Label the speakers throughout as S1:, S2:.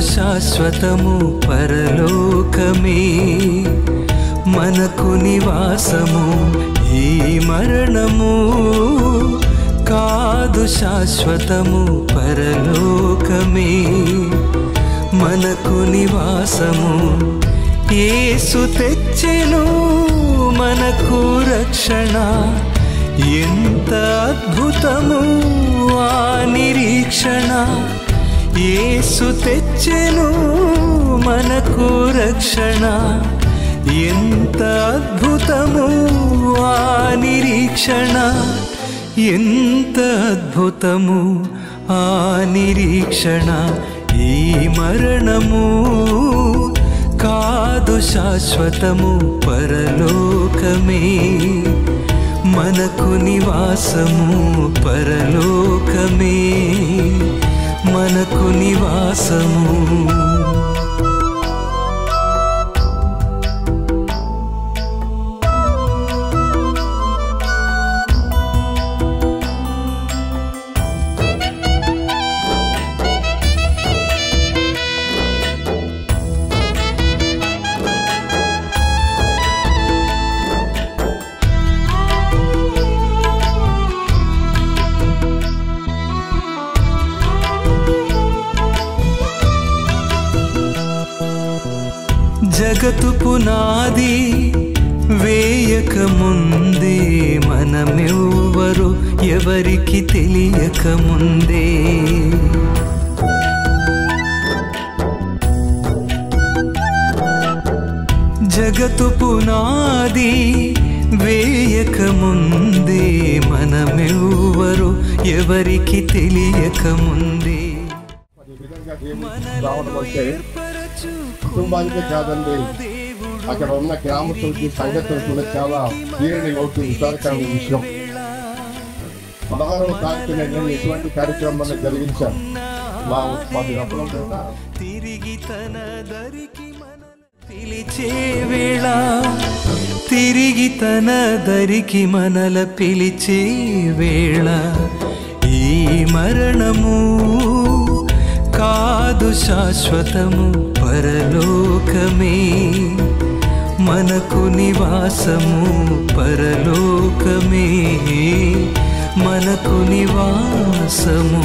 S1: శాశ్వతము పరలోకమే మనకు నివాసము ఈ మరణము కాదు శాశ్వతము పరలోకమే మనకు నివాసము యేసు తెచ్చెను మనకు రక్షణ ఎంత అద్భుతము ఆ నిరీక్షణ యేసు తెచ్చెను మనకు రక్షణ ఎంత అద్భుతము ఆ నిరీక్షణ ఎంత అద్భుతము ఆ నిరీక్షణ ఈ మరణము కాదు శాశ్వతము పరలోకమే మనకు నివాసము పరలోకమే మనకు నివాసము జగతు పునాది వేయక ముందే మనమెవ్వరు ఎవరికి తెలియక ముందే జగతు పునాది వేయక ముందే మనమెవ్వరు ఎవరికి తెలియక ముందే
S2: కుటుంబానికే కాదండి అక్కడ ఉన్న గ్రామస్తులకి సంఘటనలు కూడా చాలా తీరని లోటు విచారకరమైన విషయం. 16వ తారీఖు నేను ఎటువంటి కార్యక్రమాన్ని జరిగించాను.
S1: తిరిగి తన దరికి పిలిచే వేళ తిరిగి తన దరికి మనల పిలిచే వేళ ఈ మరణము కాదు శాశ్వతము పరలోకమే మనకు నివాసము పరలోకమే మనకు నివాసము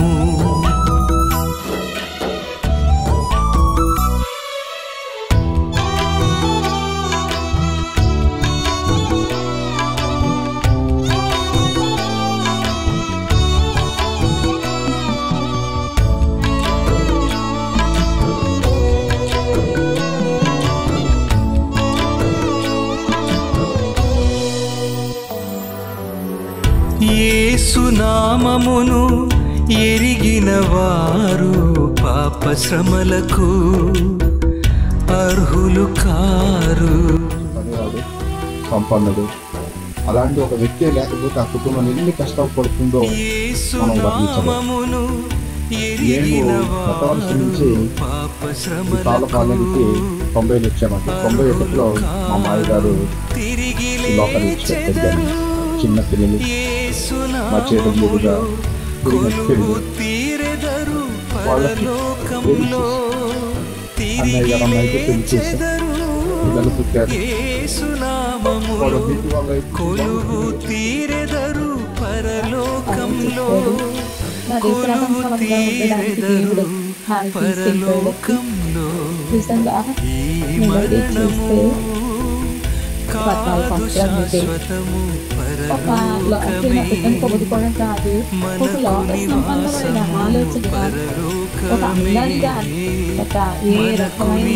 S1: యేసు నామమును ఎరిగిన వారు పాప శ్రమలకు అర్హులు కారు.
S2: సంపన్నుడు అలాంటి ఒక వ్యక్తి లేకపోతే ఆ కుటుంబం ఎన్ని కష్టపడుతుందో మనం వర్ణించము. నేను గత వర్షం నుంచి తాళపాలకి 90 వచ్చామండి. 91లో మా మాయ గారు లోపలి పెద్దాను. చిన్న పిల్లలు మా చేయడం మీదుగా వాళ్ళకి అన్నయ్య గారు అమ్మాయికి పెళ్లి చేశారు. పిల్లలు పుట్టారు. వాళ్ళ వీటి వల్ల
S3: పొందుకోవడం కాదు, ఒక లోక సంబంధమైన ఆలోచన, ఒక అందంగా ఒక ఏ రకమైన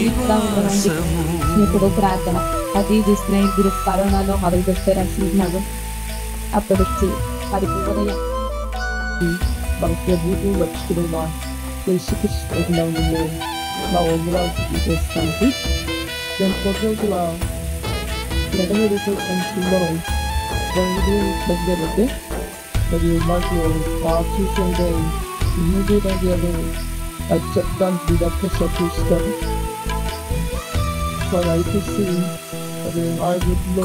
S3: ఇప్పుడు ప్రార్థన అది స్నేహితులు కరోనాలో మొదలు పెట్టారు. అప్పుడు వచ్చి పరిపూర్ణ ప్రభుత్వ వచ్చుకున్నా తెలుసుకున్నా మా ఊళ్ళో చేస్తానికి దాని పొద్దులో దగ్గరైతే అది మాకు చూసే ఇమ్మీడియట్గా acceptance deduct satisfaction for IPC.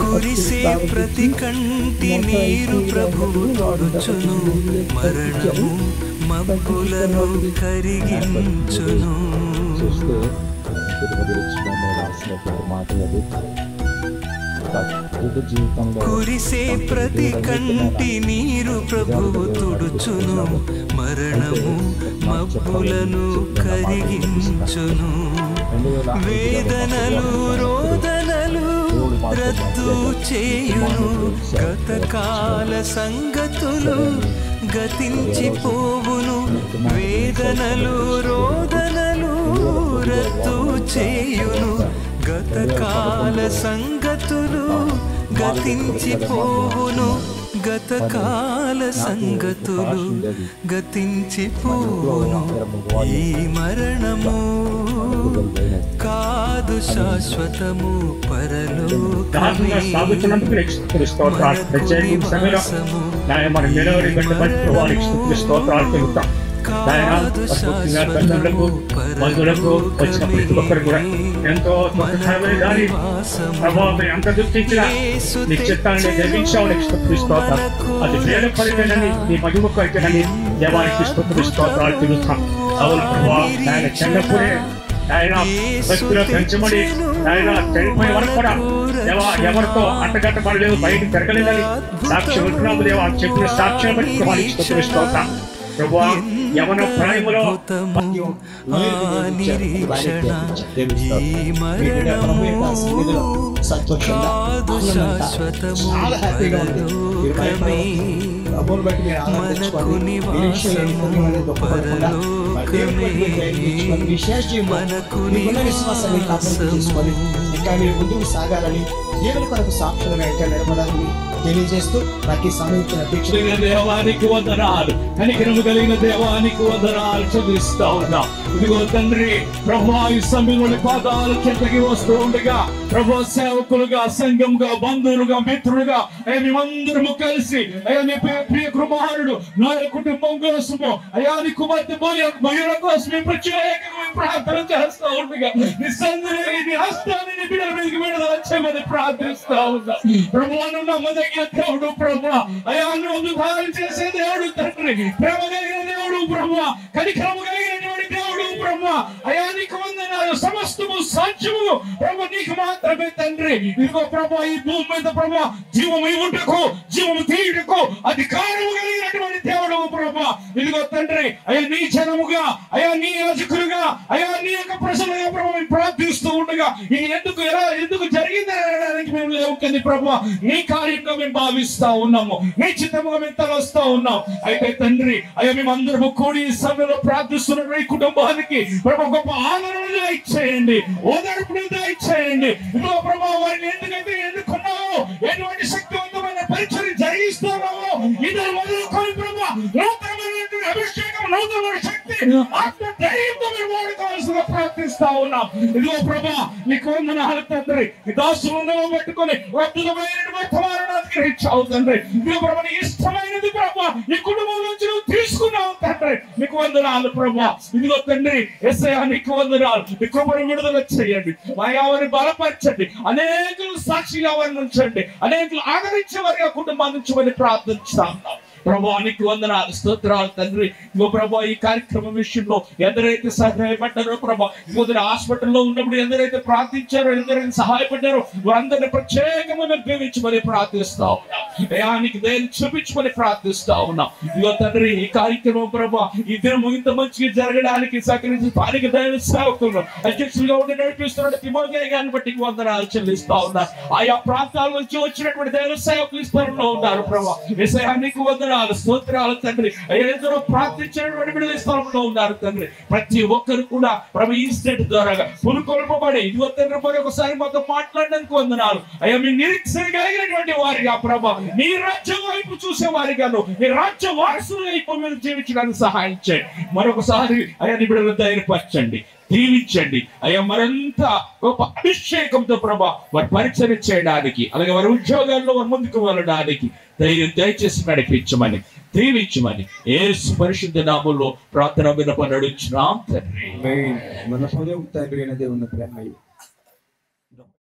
S1: కురిసే ప్రతి కంటి నీరు ప్రభువు తొడుచును, మరణము మబ్బులను కరిగించును.
S4: చూస్తే రాసినటువంటి మాటలు జీవితంలో
S1: కురిసే ప్రతి కంటి నీరు ప్రభువు తుడుచును, మరణము మబ్బులను కరిగించును, వేదనలు రోదనలు రద్దు చేయును, గతకాల సంగతులు గతించిపోవును, వేదనలు రోదనలు రద్దు చేయును, గతకాల సంగతులు గతించిపోవును, గతకాల సంగతులు గతించిపోవును, ఈ మరణము కాదు శాశ్వతము పరలోకమే, కాదు శాశ్వతము పరలోకమే,
S5: ఎంతో అంత గుర్తించిన నీ చిత్తాన్ని జయించావు. అది వేరే పడిపోయినని నీ మహిమకు అయితేనని దేవానికి స్తోత్రాలు తెలుస్తాం. అవును ప్రభావ, ఆయన చిన్నప్పుడే ఆయన భక్తిలో పెంచమని ఆయన చనిపోయే వరకు కూడా ఎవరితో అంటగట్టబడలేదు, బయటకు తిరగలేదని సాక్ష్యం ఉంటున్నాము. దేవా చెప్పిన సాక్ష్యం బట్టి దేవానికి స్తోత్రం. ప్రభువా, యవన ప్రాయములో
S6: ముందుకు సాగాలని దేవుని కొరకు సాక్షులుగా ఇంకా నిలబడాలని తెలియజేస్తూ నాకు సమయించిన
S5: దేవానికి వందనాలు, కనికరము కలిగిన దేవానికి వందనాలు చెల్లిస్తా ఉన్నా. ఇదిగో తండ్రి ప్రభా, ఈ సమయంలో పాదాలు చెంతకి వస్తూ ఉండగా ప్రభా, సేవకులుగా, సంఘంగా, బంధువులుగా, మిత్రులుగా మేమందరము కలిసి అయ్యా నీ ప్రియ కుమారుడు నా కుటుంబం కోసము అయ్యా నీ కుమార్తె మహిళ కోసం ప్రత్యేకంగా ప్రార్థన చేస్తా ఉండగా నీ సందర్భంగా నీ హస్తాన్ని నీ బిడ్డల మీదకి విడుదల చేయమని ప్రార్థిస్తా ఉన్నా. ప్రభువును నమ్మదగిన దేవుడు ప్రభువా, అయ్యా నువ్వు భారం చేసే దేవుడు తండ్రి, ప్రేమ కలిగిన దేవుడు ప్రభువా, కనికరము కలిగినటువంటి దేవుడు ప్రభువా, అయ్యా నీకు వందనాలు. సమస్తము సాధ్యము ప్రభు నీకు మాత్రమే తండ్రి. ఇదిగో ప్రభు, ఈ భూమి మీద ప్రభు జీవము ఇవ్వుటకు జీవము తీయుటకు అధికారము కలిగినటువంటి దేవుడు ప్రభు. ఇదిగో తండ్రి, అయ్యా నీ జనముగా, అయ్యా నీ యాజకులుగా, అయ్యా నీ యొక్క ప్రజలుగా ప్రభు ప్రార్థిస్తూ ఉండగా ఇది ఎందుకు జరిగిందని అనడానికి మేము లేవు కానీ ప్రభు నీ కార్యంగా మేము భావిస్తా ఉన్నాము, నీ చిత్తముగా మేము తలస్తా ఉన్నాం. అయితే తండ్రి, అయ్యా మేమందరము కూడి ఈ సమయంలో ప్రార్థిస్తున్న ఈ కుటుంబానికి ప్రభు గొప్ప ఆదరణ ఇచ్చేయండి, ఓదార్పును ఇచ్చేయండి. ఇదిగో ప్రభు, వారిని ఎందుకైతే ఎన్నుకున్నావు, ఎటువంటి శక్తివంతమైన పరిచయం జరిగిస్తున్నావు, ఇద్దరు మొదలుకొని ప్రభు నూతనమైనటువంటి అభిషేకం, నూతనమైన శక్తి, ఆత్మ ధైర్యంతో మీరు వాడుకోవాల్సిన ప్రార్థిస్తా ఉన్నాం. ఇదిగో ప్రభు నీకు వందనాలు తండ్రి, ఈ దాసులను పట్టుకొని అద్భుతమైన వర్తమానాన్ని అనుగ్రహించావు తండ్రి. ఇదిగో ప్రభు నీ ఇష్టమైనది ప్రభు ఈ కుటుంబం నుంచి నువ్వు తీసుకున్నావు తండ్రి, నీకు వందనాలు ప్రభు. ఇదిగో తండ్రి, యేసయ్యా నీకు వందనాలు. నీ కృపను విడుదల చేయండి, వారిని బలపరచండి, అనేకులు సాక్షిగా వారిని ఉంచండి, అనేకులు ఆదరించే వారిగా కుటుంబాన్ని నుంచి ప్రార్థిస్తాం ప్రభానికి వందనాలు, స్తోత్రాలు తండ్రి. ఇంకో ప్రభా, ఈ కార్యక్రమం విషయంలో ఎందరైతే సహాయపడ్డారో ప్రభా, ఇంకొక హాస్పిటల్లో ఉన్నప్పుడు ఎందరైతే ప్రార్థించారో, ఎందరైతే సహాయపడ్డారో వారందరినీ ప్రత్యేకమైన దీవించమని ప్రార్థిస్తా ఉన్నాం. దయానికి దయని చూపించమని ప్రార్థిస్తా ఉన్నాం. ఇదిగో తండ్రి, ఈ కార్యక్రమం ప్రభా ఈ దినం ఇంత మంచిగా జరగడానికి సహకరించి స్థానిక దైవ సేవకులు అధ్యక్షులుగా ఉండి నడిపిస్తున్న తిమోథేయ గారిని బట్టి వందనాలు చెల్లిస్తా ఉన్నారు. ఆయా ప్రాంతాల నుంచి వచ్చినటువంటి దైవ సేవకులు ఈ స్థలంలో ఉన్నారు ప్రభా. యేసయ్యానికి వందనాలు, స్తోత్రాలు తండ్రి. ఎందరో ప్రార్థించినటువంటి విడుదల స్థలంలో ఉన్నారు తండ్రి. ప్రతి ఒక్కరు కూడా ప్రభు ఈ స్టేట్ ద్వారా పురుకొల్పబడి ఇదిగో తండ్రి ఒకసారి మాతో మాట్లాడడానికి వందనాలు. అయ్యా మీ నిరీక్షణ కలిగినటువంటి వారిగా ప్రభా, నీ రాజ్యం వైపు చూసే వారిగాను, నీ రాజ్య వారసుల వైపు మీరు జీవించడానికి సహాయం చేయండి. మరొకసారి అయ్యా నీ బిడ్డలను ధైర్యపరచండి, దీవించండి. అయ్యా మరింత గొప్ప అభిషేకంతో ప్రభా వారి పరిచయం చేయడానికి, అలాగే వారి ఉద్యోగాల్లో వారి ముందుకు వెళ్ళడానికి ధైర్యం దయచేసి నడిపించమని, దీవించమని యేసు పరిశుద్ధ నామములో ప్రార్థన విన్నపం నడుచున్నాం తండ్రి.
S4: మన హృదయం తండ్రి అయిన దేవుని ప్రేమ